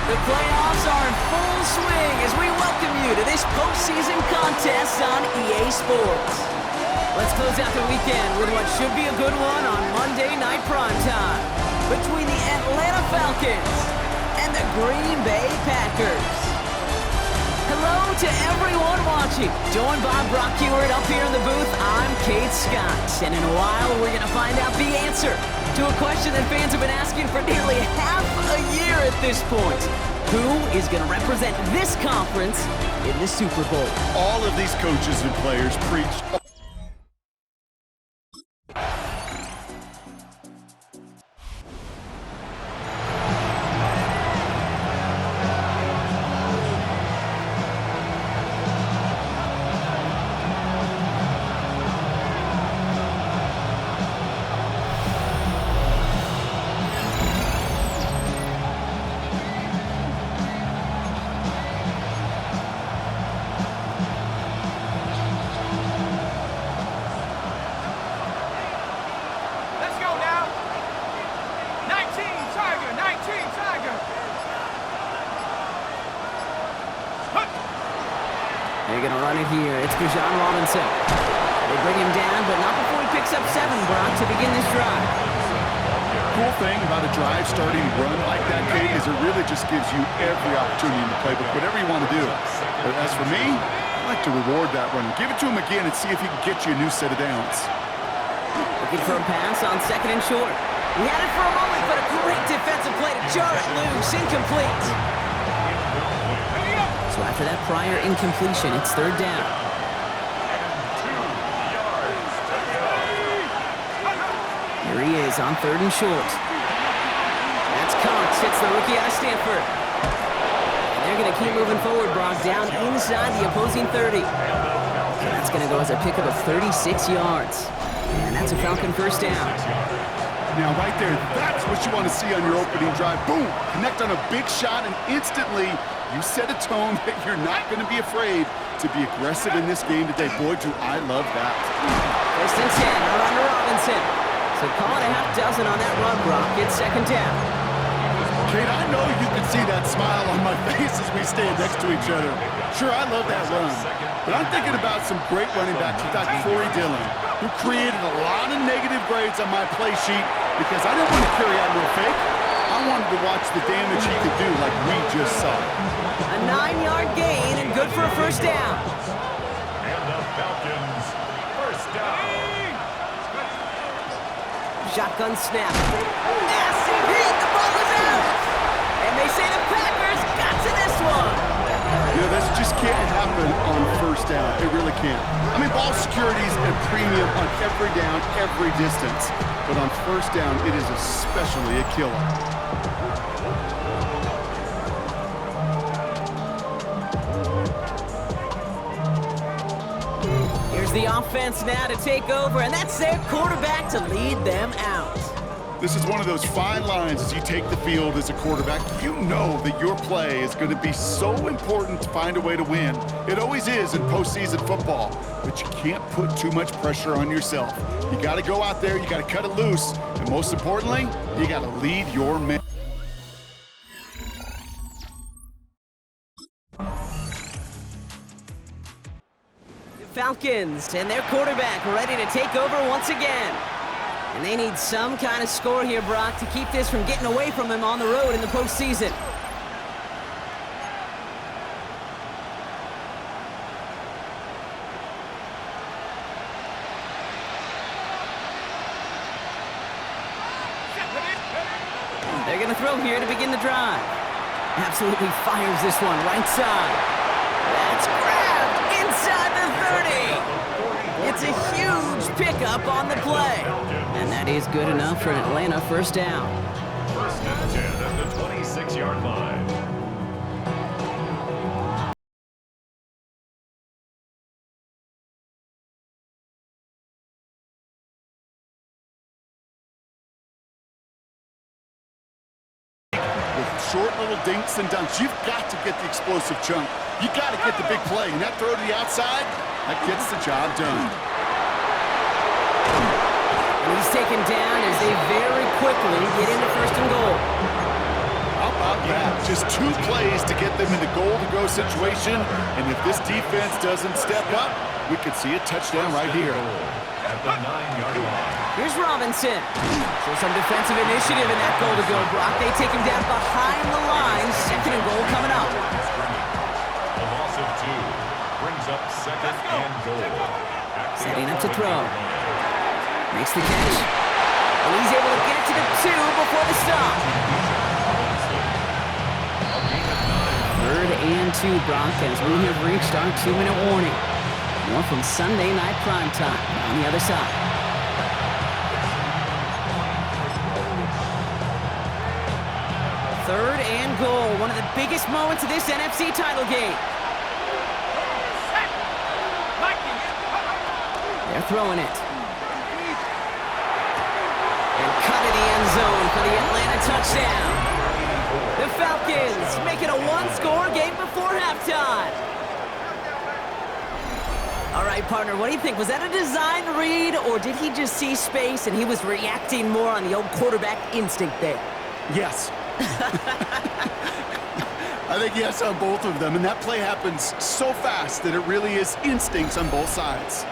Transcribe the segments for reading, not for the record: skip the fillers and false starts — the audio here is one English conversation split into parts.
The playoffs are in full swing as we welcome you to this postseason contest on EA Sports. Let's close out the weekend with what should be a good one on Monday Night Primetime between the Atlanta Falcons and the Green Bay Packers. Hello to everyone watching. Joined by Brock Ewart up here in the booth, I'm Kate Scott. And in a while, we're going to find out the answer to a question that fans have been asking for nearly half a year at this point. Who is going to represent this conference in the Super Bowl? All of these coaches and players preach. They're going to run it here. It's Bijan Robinson. They bring him down, but not before he picks up 7, Brock, to begin this drive. Cool thing about a drive starting run like that, Kate, is it really just gives you every opportunity in the playbook, whatever you want to do. But as for me, I like to reward that run. Give it to him again and see if he can get you a new set of downs. Looking for a pass on 2nd and short. He had it for a moment, but a great defensive play to jar it loose. Incomplete. So after that prior incompletion, it's 3rd down. Here he is on 3rd and short. That's Cox, hits the rookie out of Stanford. And they're going to keep moving forward, Brock, down inside the opposing 30. So that's going to go as a pickup of 36 yards. And that's a Falcon 1st down. Now right there, that's what you want to see on your opening drive. Boom! Connect on a big shot and instantly you set a tone that you're not going to be afraid to be aggressive in this game today. Boy, do I love that. 1st and 10, around to Robinson. So call it a half dozen on that run, Brock. It's 2nd down. Kate, I know you can see that smile on my face as we stand next to each other. Sure, I love that run. But I'm thinking about some great running backs like Corey Dillon, who created a lot of negative grades on my play sheet because I didn't want to carry out no fake. I wanted to watch the damage he could do like we just saw. A 9-yard gain and good for a 1st down. And the Falcons, 1st down. Shotgun snap. Massive hit. The ball is out. And they say the Packers got to this one. You know, this just can't happen on 1st down. It really can't. I mean, ball security is a premium on every down, every distance. But on 1st down, it is especially a killer. Here's the offense now to take over, and that's their quarterback to lead them out. This is one of those fine lines as you take the field as a quarterback. You know that your play is going to be so important to find a way to win. It always is in postseason football, but you can't put too much pressure on yourself. You got to go out there, you got to cut it loose, and most importantly, you got to lead your men. Falcons and their quarterback ready to take over once again. And they need some kind of score here, Brock, to keep this from getting away from them on the road in the postseason. They're going to throw here to begin the drive. Absolutely fires this one right side. That's grabbed inside the 30. It's a huge pickup on the play. And that is good enough for an Atlanta 1st down. 1st and 10 at the 26-yard line. Short little dinks and dunks. You've got to get the explosive chunk. You got to get the big play. And that throw to the outside, that gets the job done. And he's taken down as they very quickly get into 1st and goal. How about that? Just 2 plays to get them into goal-to-go situation, and if this defense doesn't step up, we could see a touchdown right here. At the 9-yard line. Here's Robinson. So some defensive initiative in that goal-to-go, Brock. They take him down behind the line. 2nd and goal coming up. A loss of 2 brings up 2nd and goal. Setting up to throw. Makes the catch. And he's able to get it to the 2 before the stop. 3rd and 2, Brock, as we have reached our 2-minute warning. More from Sunday Night Primetime on the other side. Third and goal, one of the biggest moments of this NFC title game. They're throwing it. And cut in the end zone for the Atlanta touchdown. The Falcons make it a 1-score game before halftime. All right, partner, what do you think? Was that a design read, or did he just see space and he was reacting more on the old quarterback instinct there? Yes. I think yes on both of them, and that play happens so fast that it really is instincts on both sides.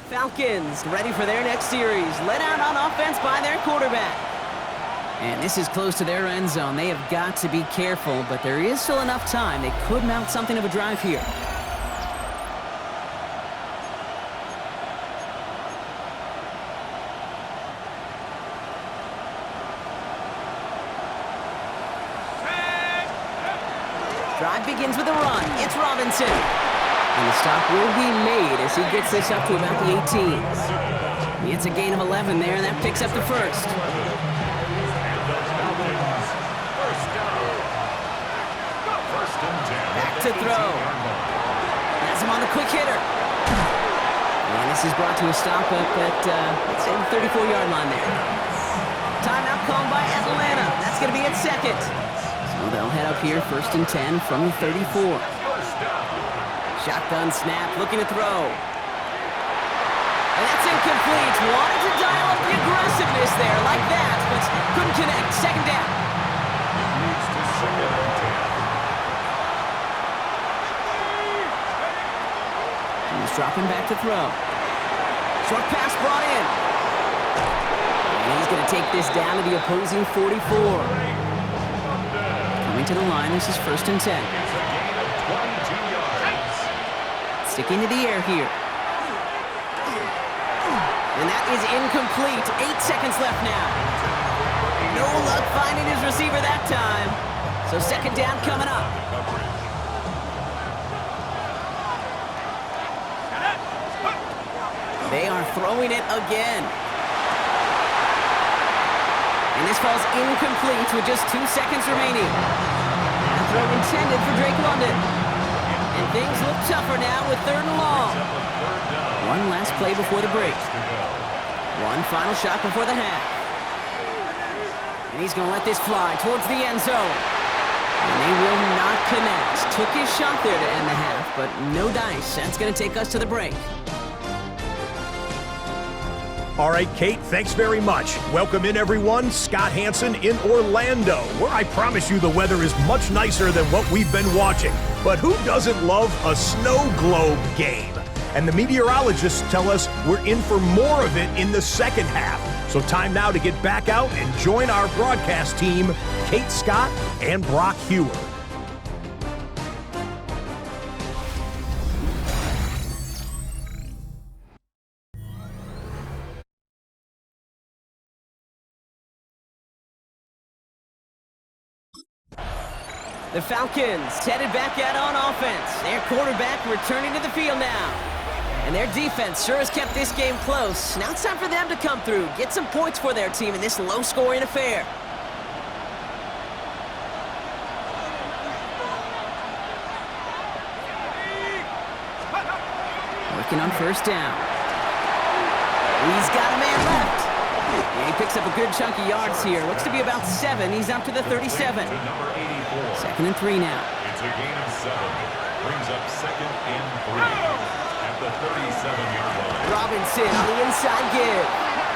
Falcons ready for their next series, led out on offense by their quarterback. And this is close to their end zone. They have got to be careful, but there is still enough time. They could mount something of a drive here. Drive begins with a run. It's Robinson. And the stop will be made as he gets this up to about the 18. He gets a gain of 11 there, and that picks up the first. Back to throw. Has him on the quick hitter. And this is brought to a stop up at, let's say, the 34-yard line there. Timeout called by Atlanta. That's going to be at 2nd. So they'll head up here, 1st and 10 from the 34. Shotgun snap, looking to throw. And that's incomplete. Wanted to dial up the aggressiveness there like that, but couldn't connect. 2nd down. Moves to 2nd and 10. He's dropping back to throw. Short pass brought in. And he's going to take this down to the opposing 44. Coming to the line, this is 1st and 10. It's a gain of 22 yards. Sticking to the air here. And that is incomplete. 8 seconds left now. No luck finding his receiver that time. So 2nd down coming up. They are throwing it again. And this falls incomplete with just 2 seconds remaining. A throw intended for Drake London. And things look tougher now with 3rd and long. One last play before the break. One final shot before the half. And he's going to let this fly towards the end zone. And they will not connect. Took his shot there to end the half, but no dice. That's going to take us to the break. All right, Kate, thanks very much. Welcome in, everyone. Scott Hansen in Orlando, where I promise you the weather is much nicer than what we've been watching. But who doesn't love a snow globe game? And the meteorologists tell us we're in for more of it in the 2nd half. So time now to get back out and join our broadcast team, Kate Scott and Brock Hewer. The Falcons headed back out on offense. Their quarterback returning to the field now. And their defense sure has kept this game close. Now it's time for them to come through, get some points for their team in this low-scoring affair. Working on 1st down. He's got a man left. Yeah, he picks up a good chunk of yards here. Looks to be about 7. He's up to the 37. Second and 3 now. It's a gain of 7. Brings up second and 3 at the 37-yard line. Robinson on the inside give.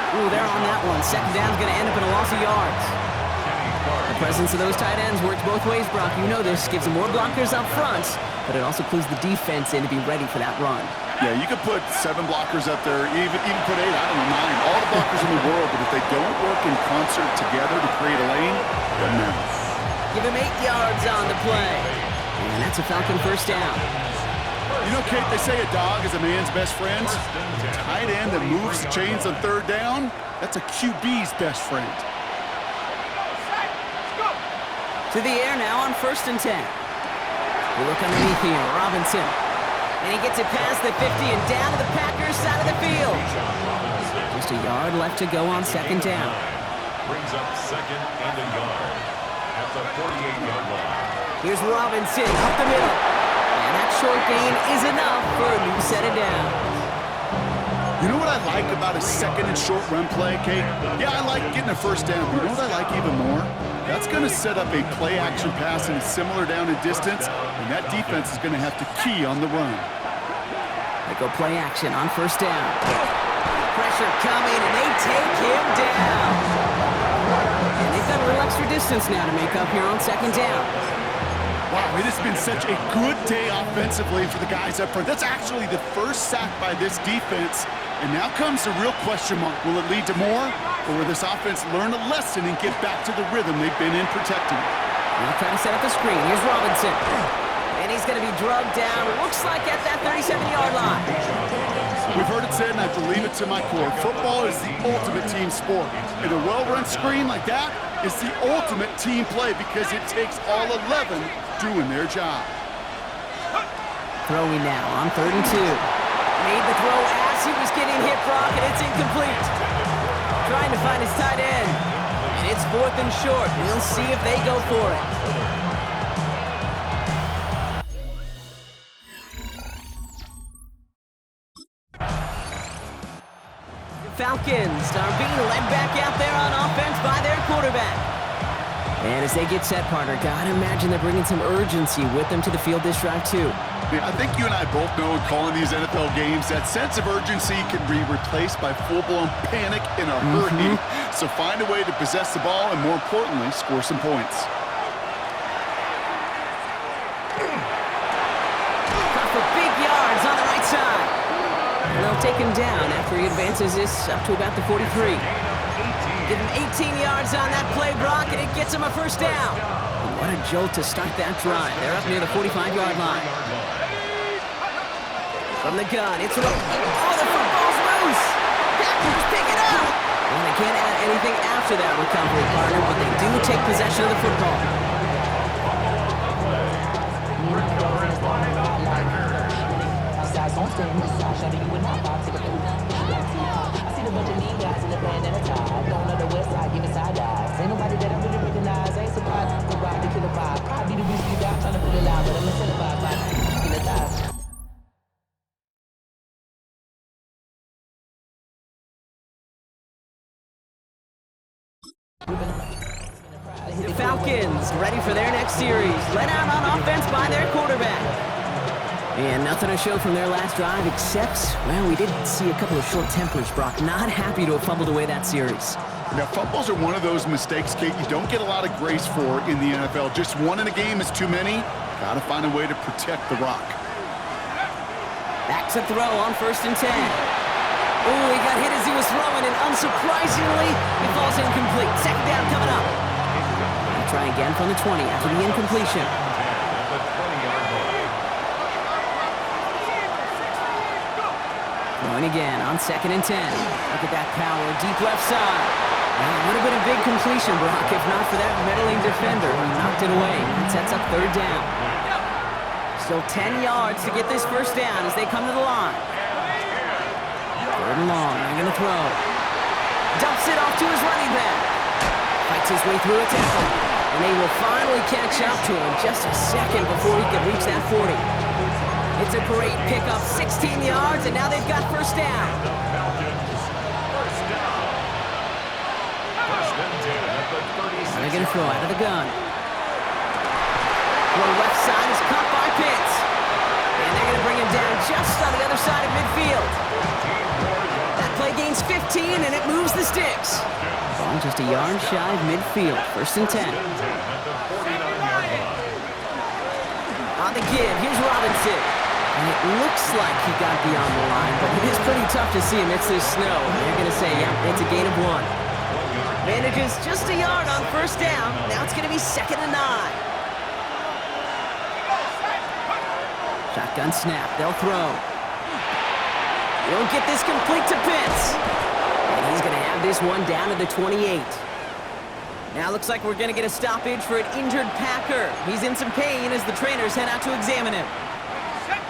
Ooh, they're on that one. Second down's going to end up in a loss of yards. The presence of those tight ends works both ways, Brock. You know this. Gives them more blockers up front, but it also clues the defense in to be ready for that run. Yeah, you could put 7 blockers up there, even put 8, I don't know, 9. All the blockers in the world, but if they don't work in concert together to create a lane, doesn't matter. Give him 8 yards on the play. And that's a Falcon first down. You know, Kate, they say a dog is a man's best friend. A tight end that moves the chains on third down, that's a QB's best friend. To the air now on first and 10. We look underneath here, Robinson. And he gets it past the 50 and down to the Packers side of the field. Just a yard left to go on second down. Brings up second and a yard at the 48-yard line. Here's Robinson up the middle. And that short gain is enough for a new set of downs. You know what I like about a second and short run play, Kate? Yeah, I like getting a first down, but you know what I like even more? That's going to set up a play-action pass and a similar down in distance, and that defense is going to have to key on the run. They go play action on first down. Pressure coming, and they take him down. And they've got a little extra distance now to make up here on second down. Wow, it has been such a good day offensively for the guys up front. That's actually the first sack by this defense. And now comes the real question mark. Will it lead to more? Or will this offense learn a lesson and get back to the rhythm they've been in protecting? Now trying to set up the screen. Here's Robinson. And he's going to be drugged down. Looks like at that 37-yard line. We've heard it said, and I believe it to my core, football is the ultimate team sport. And a well-run screen like that is the ultimate team play because it takes all 11 doing their job. Throwing now on third and 2. Made the throw as he was getting hit, Brock, and it's incomplete. Trying to find his tight end. And it's fourth and short. We'll see if they go for it. Falcons are being led back out there on offense by their quarterback. And as they get set, partner, gotta imagine they're bringing some urgency with them to the field this drive, too. Yeah, I think you and I both know in calling these NFL games that sense of urgency can be replaced by full-blown panic in a hurry. So find a way to possess the ball and, more importantly, score some points. Caught for big yards on the right side. And they'll take him down after he advances this up to about the 43. Give him 18 yards on that play, Brock, and it gets him a first down. And what a jolt to start that drive. They're up near the 45-yard line. From the gun, it's... Oh, the football's loose! Packers pick it up! Well, they can't add anything after that recovery, partner, but they do take possession of the football. The Falcons ready for their next series. Let out on offense by their quarterback. And nothing to show from their last drive except, well, we did see a couple of short tempers, Brock. Not happy to have fumbled away that series. Now, fumbles are one of those mistakes, Kate, you don't get a lot of grace for in the NFL. Just one in a game is too many. Got to find a way to protect the rock. Back to throw on first and 10. Oh, he got hit as he was throwing, and unsurprisingly, it falls incomplete. Second down coming up. We'll try again from the 20 after the incompletion. Throwing again on second and 10. Look at that power, deep left side. Well, it would have been a big completion, Brock, if not for that meddling defender who knocked it away. It sets up third down. Still 10 yards to get this first down as they come to the line. Third and long, they're going to throw. Dumps it off to his running back. Fights his way through a tackle. And they will finally catch up to him just a second before he can reach that 40. It's a great pickup, 16 yards, and now they've got first down. they're going to throw out of the gun. The left side is caught by Pitts. And they're going to bring him down just on the other side of midfield. That play gains 15, and it moves the sticks. Ball just a yard shy of midfield. 1st and 10. On the give, here's Robinson. And it looks like he got beyond the line, but it is pretty tough to see amidst this snow. They're going to say, yeah, it's a gain of 1. Manages just a yard on 1st down. Now it's going to be 2nd and 9. Shotgun snap, they'll throw. He'll get this complete to Pitts. And he's going to have this one down to the 28. Now looks like we're going to get a stoppage for an injured Packer. He's in some pain as the trainers head out to examine him.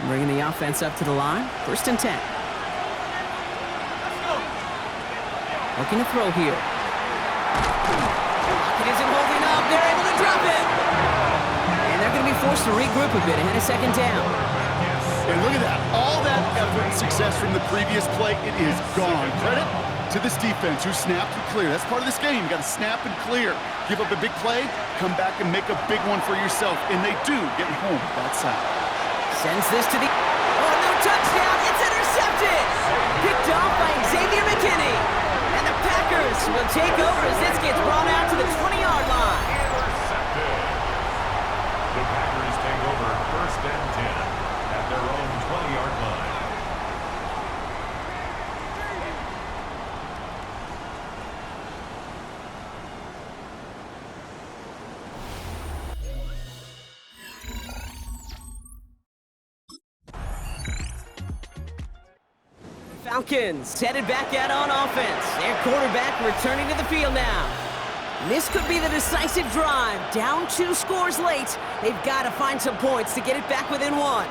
Bringing the offense up to the line. 1st and 10. Looking to throw here. Lockett isn't holding up. They're able to drop it. And they're going to be forced to regroup a bit ahead of 2nd down. And look at that. All that effort and success from the previous play, it is gone. Credit to this defense who snapped and clear. That's part of this game. You got to snap and clear. Give up a big play, come back and make a big one for yourself. And they do, getting home that side. Sends this to the... Oh, no touchdown. It's intercepted. Picked off by Xavier McKinney. And the Packers will take over as this gets brought out to the 20-yard line. Intercepted. The Packers take over 1st and 10 at their own 20-yard line. Falcons headed back out on offense. Their quarterback returning to the field now. This could be the decisive drive. Down 2 scores late. They've got to find some points to get it back within 1.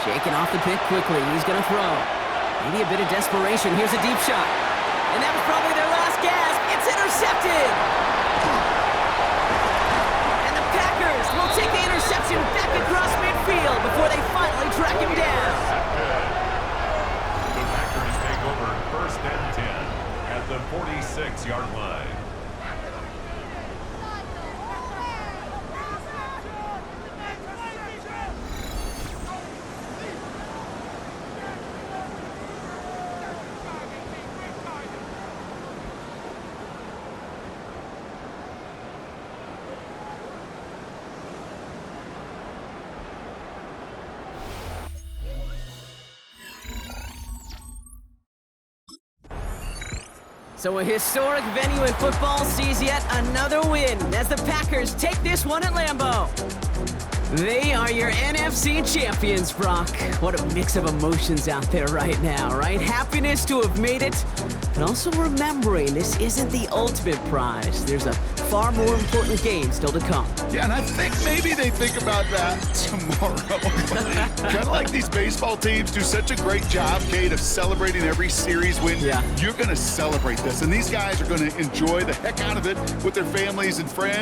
Shaking off the pick quickly. He's going to throw. Maybe a bit of desperation. Here's a deep shot. And that was probably their last gasp. It's intercepted. And the Packers will take the interception back across midfield before they finally track him down. The Packers take over 1st and 10 at the 46-yard line. So a historic venue in football sees yet another win as the Packers take this one at Lambeau. They are your NFC champions, Brock. What a mix of emotions out there right now, right? Happiness to have made it, but also remembering this isn't the ultimate prize. There's a far more important game still to come. Yeah, and I think maybe they think about that tomorrow. Kind of like these baseball teams do such a great job, Kate, of celebrating every series win. Yeah. You're going to celebrate this, and these guys are going to enjoy the heck out of it with their families and friends.